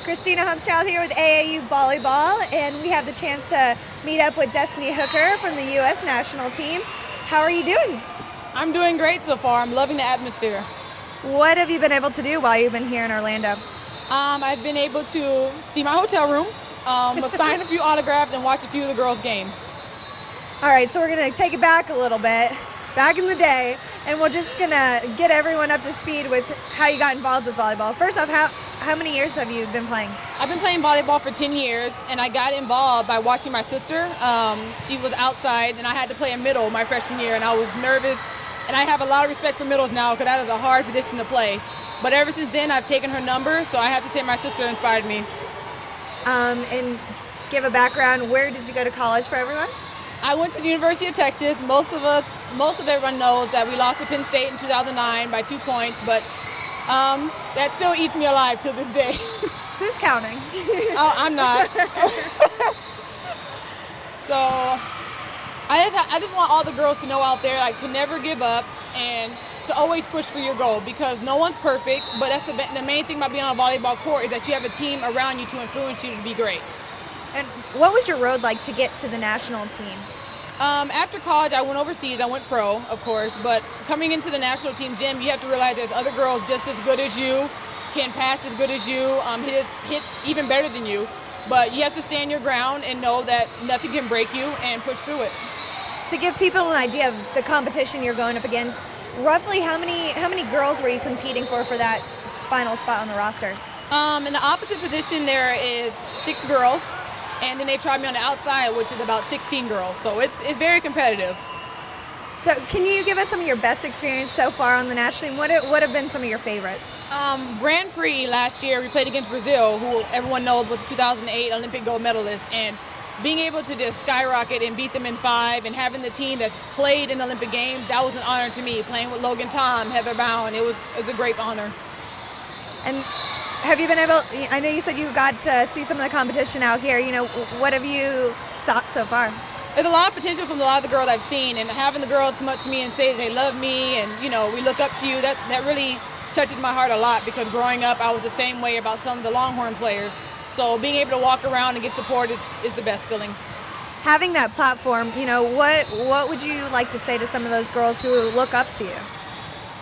Christina Humschild here with AAU Volleyball, and we have the chance to meet up with Destinee Hooker from the U.S. national team. How are you doing? I'm doing great so far. I'm loving the atmosphere. What have you been able to do while you've been here in Orlando? I've been able to see my hotel room, sign a few autographs, and watch a few of the girls' games. All right, so we're going to take it back a little bit, back in the day, and we're just going to get everyone up to speed with how you got involved with volleyball. First off, how many years have you been playing? I've been playing volleyball for 10 years, and I got involved by watching my sister. She was outside, and I had to play a middle my freshman year, and I was nervous. And I have a lot of respect for middles now because that is a hard position to play. But ever since then, I've taken her number, so I have to say my sister inspired me. And give a background, where did you go to college for everyone? I went to the University of Texas. Most of everyone knows that we lost to Penn State in 2009 by 2 points, but that still eats me alive to this day. Who's counting? I'm not. So I just want all the girls to know out there, like, to never give up and to always push for your goal, because no one's perfect, but that's the main thing about being on a volleyball court is that you have a team around you to influence you to be great. And what was your road like to get to the national team? After college, I went overseas. I went pro, of course, but coming into the national team gym, you have to realize there's other girls just as good as you, can pass as good as you, hit even better than you, but you have to stand your ground and know that nothing can break you and push through it. To give people an idea of the competition you're going up against, roughly how many girls were you competing for that final spot on the roster? In the opposite position, there is 6 girls, and then they tried me on the outside, which is about 16 girls. So it's very competitive. So can you give us some of your best experience so far on the national team? What have been some of your favorites? Grand Prix last year, we played against Brazil, who everyone knows was the 2008 Olympic gold medalist, and being able to just skyrocket and beat them in 5 and having the team that's played in the Olympic Games, that was an honor to me. Playing with Logan Tom, Heather Bowen, it was a great honor. And have you been able, I know you said you got to see some of the competition out here, what have you thought so far? There's a lot of potential from a lot of the girls I've seen, and having the girls come up to me and say that they love me and, we look up to you, that really touches my heart a lot, because growing up I was the same way about some of the Longhorn players. So being able to walk around and give support is the best feeling. Having that platform, what would you like to say to some of those girls who look up to you?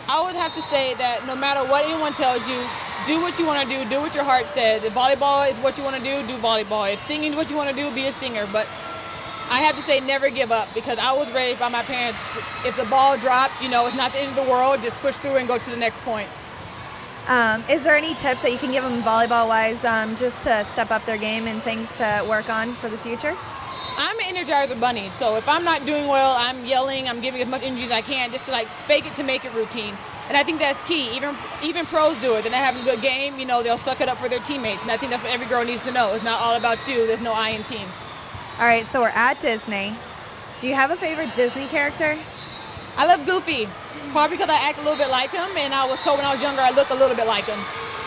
I would have to say that no matter what anyone tells you, do what you want to do what your heart says. If volleyball is what you want to do volleyball. If singing is what you want to do, be a singer. But I have to say never give up, because I was raised by my parents. If the ball dropped, it's not the end of the world, just push through and go to the next point. Is there any tips that you can give them volleyball-wise, just to step up their game and things to work on for the future? I'm an Energizer bunny, so if I'm not doing well, I'm yelling, I'm giving as much energy as I can, just to fake it to make it routine. And I think that's key. Even pros do it. They're not having a good game, they'll suck it up for their teammates. And I think that's what every girl needs to know. It's not all about you. There's no I in team. All right, so we're at Disney. Do you have a favorite Disney character? I love Goofy, probably because I act a little bit like him, and I was told when I was younger I look a little bit like him.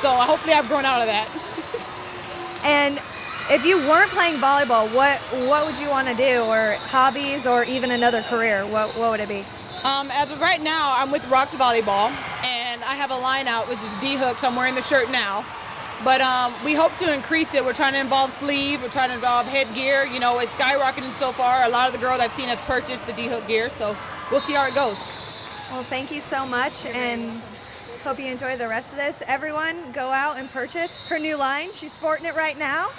So hopefully I've grown out of that. And if you weren't playing volleyball, what would you want to do, or hobbies, or even another career? What would it be? As of right now, I'm with Rocks Volleyball, and I have a line out, which is D-Hook, so I'm wearing the shirt now. But we hope to increase it. We're trying to involve sleeve, we're trying to involve headgear. It's skyrocketing so far. A lot of the girls I've seen has purchased the D-Hook gear, so we'll see how it goes. Well, thank you so much, and hope you enjoy the rest of this. Everyone, go out and purchase her new line. She's sporting it right now.